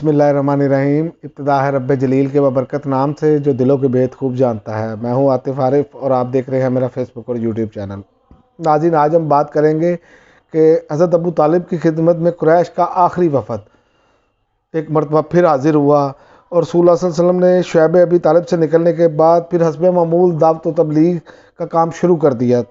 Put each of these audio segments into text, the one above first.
بسم اللہ الرحمن الرحیم۔ ابتدا ہے رب جلیل کے ببرکت نام سے جو دلوں کے بھید خوب جانتا ہے۔ میں ہوں عاطف عارف اور آپ دیکھ رہے ہیں میرا فیس بک اور یوٹیوب چینل۔ ناظرین، آج ہم بات کریں گے کہ حضرت ابو طالب کی خدمت میں قریش کا آخری وفد ایک مرتبہ پھر حاضر ہوا اور رسول اللہ صلی اللہ علیہ وسلم نے شعیب ابی طالب سے نکلنے کے بعد پھر حسب معمول دعوت و تبلیغ کا کام شروع کر دیا،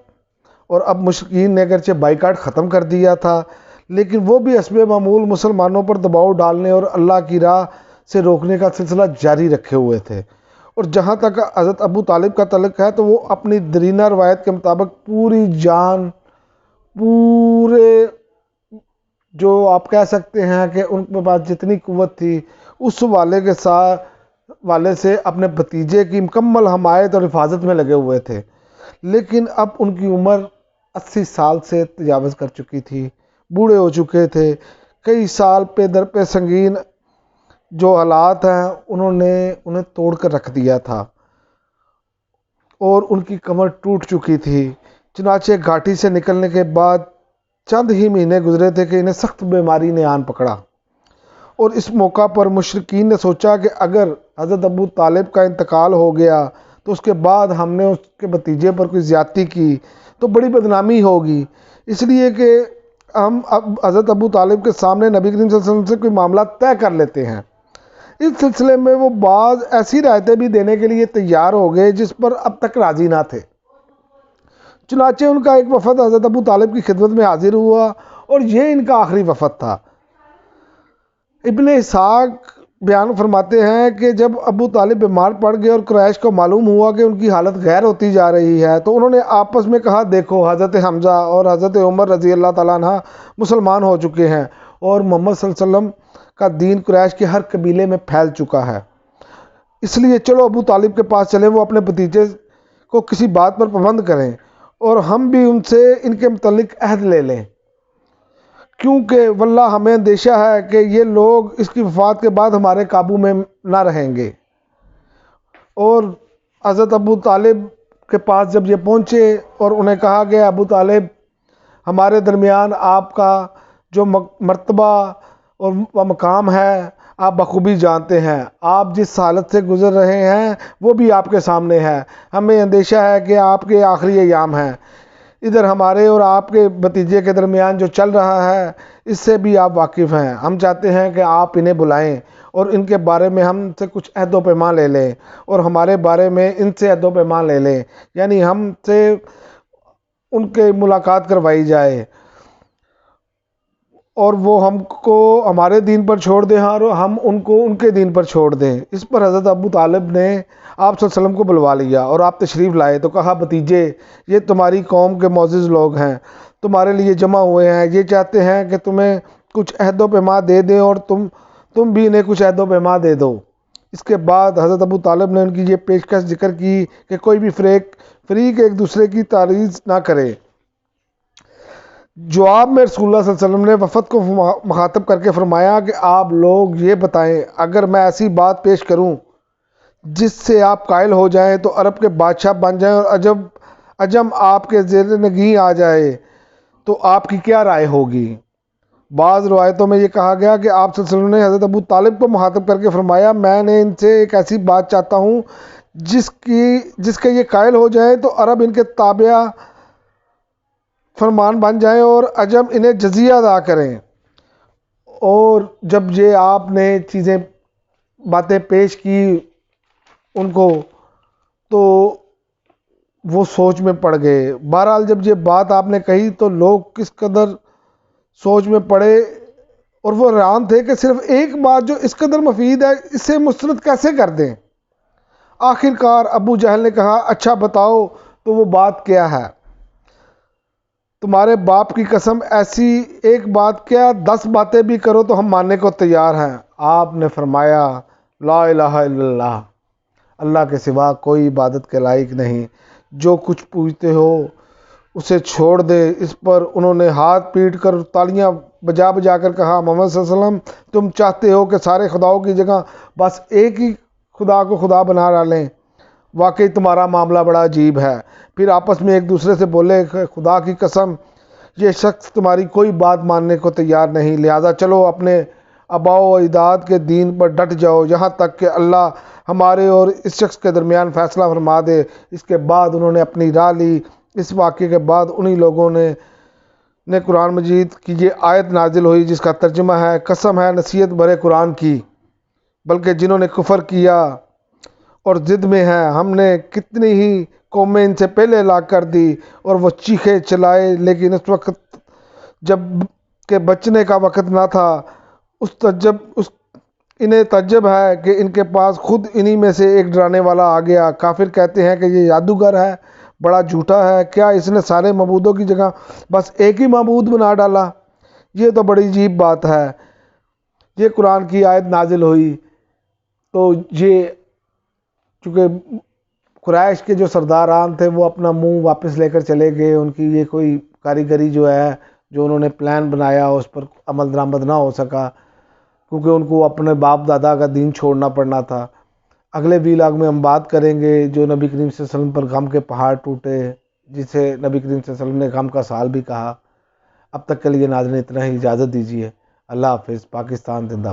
اور اب مشرکین نے اگرچہ بائیکاٹ ختم کر دیا تھا لیکن وہ بھی حسب معمول مسلمانوں پر دباؤ ڈالنے اور اللہ کی راہ سے روکنے کا سلسلہ جاری رکھے ہوئے تھے۔ اور جہاں تک حضرت ابو طالب کا تعلق ہے تو وہ اپنی درینہ روایت کے مطابق پوری جان، پورے جو آپ کہہ سکتے ہیں کہ ان کے پاس جتنی قوت تھی اس والے سے اپنے بھتیجے کی مکمل حمایت اور حفاظت میں لگے ہوئے تھے۔ لیکن اب ان کی عمر 80 سال سے تجاوز کر چکی تھی، بوڑھے ہو چکے تھے، کئی سال پہ در پہ سنگین جو حالات ہیں انہیں توڑ کر رکھ دیا تھا اور ان کی کمر ٹوٹ چکی تھی۔ چنانچہ گھاٹی سے نکلنے کے بعد چند ہی مہینے گزرے تھے کہ انہیں سخت بیماری نے آن پکڑا، اور اس موقع پر مشرکین نے سوچا کہ اگر حضرت ابو طالب کا انتقال ہو گیا تو اس کے بعد ہم نے اس کے بھتیجے پر کوئی زیادتی کی تو بڑی بدنامی ہوگی، اس لیے کہ ہم اب حضرت ابو طالب کے سامنے نبی کریم صلی اللہ علیہ وسلم سے کوئی معاملہ طے کر لیتے ہیں۔ اس سلسلے میں وہ بعض ایسی رعایتیں بھی دینے کے لیے تیار ہو گئے جس پر اب تک راضی نہ تھے۔ چنانچہ ان کا ایک وفد حضرت ابو طالب کی خدمت میں حاضر ہوا اور یہ ان کا آخری وفد تھا۔ ابن اسحاق بیان فرماتے ہیں کہ جب ابو طالب بیمار پڑ گئے اور قریش کو معلوم ہوا کہ ان کی حالت غیر ہوتی جا رہی ہے تو انہوں نے آپس میں کہا، دیکھو حضرت حمزہ اور حضرت عمر رضی اللہ تعالیٰ عنہ مسلمان ہو چکے ہیں اور محمد صلی اللہ علیہ وسلم کا دین قریش کے ہر قبیلے میں پھیل چکا ہے، اس لیے چلو ابو طالب کے پاس چلے، وہ اپنے بھتیجے کو کسی بات پر پابند کریں اور ہم بھی ان سے ان کے متعلق عہد لے لیں، کیونکہ واللہ ہمیں اندیشہ ہے کہ یہ لوگ اس کی وفات کے بعد ہمارے قابو میں نہ رہیں گے۔ اور حضرت ابو طالب کے پاس جب یہ پہنچے اور انہیں کہا کہ ابو طالب، ہمارے درمیان آپ کا جو مرتبہ اور مقام ہے آپ بخوبی جانتے ہیں، آپ جس حالت سے گزر رہے ہیں وہ بھی آپ کے سامنے ہے، ہمیں اندیشہ ہے کہ آپ کے آخری ایام ہیں، ادھر ہمارے اور آپ کے بھتیجے کے درمیان جو چل رہا ہے اس سے بھی آپ واقف ہیں، ہم چاہتے ہیں کہ آپ انہیں بلائیں اور ان کے بارے میں ہم سے کچھ عہد و پیمان لے لیں اور ہمارے بارے میں ان سے عہد و پیمان لے لیں، یعنی ہم سے ان کے ملاقات کروائی جائے اور وہ ہم کو ہمارے دین پر چھوڑ دیں اور ہم ان کو ان کے دین پر چھوڑ دیں۔ اس پر حضرت ابو طالب نے آپ صلی اللہ علیہ وسلم کو بلوا لیا اور آپ تشریف لائے تو کہا، بھتیجے، یہ تمہاری قوم کے معزز لوگ ہیں، تمہارے لیے جمع ہوئے ہیں، یہ چاہتے ہیں کہ تمہیں کچھ عہد و پیمان دے دیں اور تم بھی انہیں کچھ عہد و پیمان دے دو۔ اس کے بعد حضرت ابو طالب نے ان کی یہ پیشکش ذکر کی کہ کوئی بھی فریق ایک دوسرے کی تعریض نہ کرے۔ جواب میں رسول اللہ صلی اللہ علیہ وسلم نے وفد کو مخاطب کر کے فرمایا کہ آپ لوگ یہ بتائیں، اگر میں ایسی بات پیش کروں جس سے آپ قائل ہو جائیں تو عرب کے بادشاہ بن جائیں اور عجم آپ کے زیر نگین آ جائے تو آپ کی کیا رائے ہوگی؟ بعض روایتوں میں یہ کہا گیا کہ آپ صلی اللہ علیہ وسلم نے حضرت ابو طالب کو مخاطب کر کے فرمایا، میں نے ان سے ایک ایسی بات چاہتا ہوں جس کے یہ قائل ہو جائیں تو عرب ان کے تابع فرمان بن جائیں اور عجم انہیں جزیہ ادا کریں۔ اور جب یہ آپ نے باتیں پیش کی ان کو تو وہ سوچ میں پڑ گئے۔ بہرحال جب یہ بات آپ نے کہی تو لوگ کس قدر سوچ میں پڑے اور وہ حیران تھے کہ صرف ایک بات جو اس قدر مفید ہے اسے مسترد کیسے کر دیں۔ آخر کار ابو جہل نے کہا، اچھا بتاؤ تو وہ بات کیا ہے؟ تمہارے باپ کی قسم، ایسی ایک بات کیا 10 باتیں بھی کرو تو ہم ماننے کو تیار ہیں۔ آپ نے فرمایا، لا الہ الا اللہ، اللہ کے سوا کوئی عبادت کے لائق نہیں، جو کچھ پوچھتے ہو اسے چھوڑ دے۔ اس پر انہوں نے ہاتھ پیٹ کر تالیاں بجا کر کہا، محمد صلی اللہ علیہ وسلم، تم چاہتے ہو کہ سارے خداؤں کی جگہ بس ایک ہی خدا کو خدا بنا ڈالیں؟ واقعی تمہارا معاملہ بڑا عجیب ہے۔ پھر آپس میں ایک دوسرے سے بولے، خدا کی قسم، یہ شخص تمہاری کوئی بات ماننے کو تیار نہیں، لہذا چلو آباء و اجداد کے دین پر ڈٹ جاؤ یہاں تک کہ اللہ ہمارے اور اس شخص کے درمیان فیصلہ فرما دے۔ اس کے بعد انہوں نے اپنی راہ لی۔ اس واقعے کے بعد انہی لوگوں نے قرآن مجید کی یہ آیت نازل ہوئی جس کا ترجمہ ہے، قسم ہے نصیحت بھرے قرآن کی، بلکہ جنہوں نے کفر کیا اور ضد میں ہیں، ہم نے کتنی ہی قومیں ان سے پہلے ہلاک کر دی اور وہ چیخے چلائے، لیکن اس وقت جب کہ بچنے کا وقت نہ تھا۔ انہیں تعجب ہے کہ ان کے پاس خود انہی میں سے ایک ڈرانے والا آ گیا۔ کافر کہتے ہیں کہ یہ جادوگر ہے، بڑا جھوٹا ہے، کیا اس نے سارے معبودوں کی جگہ بس ایک ہی معبود بنا ڈالا؟ یہ تو بڑی عجیب بات ہے۔ یہ قرآن کی آیت نازل ہوئی تو یہ چونکہ قریش کے جو سرداران تھے وہ اپنا منہ واپس لے کر چلے گئے، ان کی یہ کوئی کاریگری جو ہے جو انہوں نے پلان بنایا اس پر عمل درآمد نہ ہو سکا، کیونکہ ان کو اپنے باپ دادا کا دین چھوڑنا پڑنا تھا۔ اگلے ویلاگ میں ہم بات کریں گے جو نبی کریم صلی اللہ علیہ وسلم پر غم کے پہاڑ ٹوٹے، جسے نبی کریم صلی اللہ علیہ وسلم نے غم کا سال بھی کہا۔ اب تک کے لیے ناظرین اتنا ہی، اجازت دیجیے۔ اللہ حافظ۔ پاکستان زندہ باد۔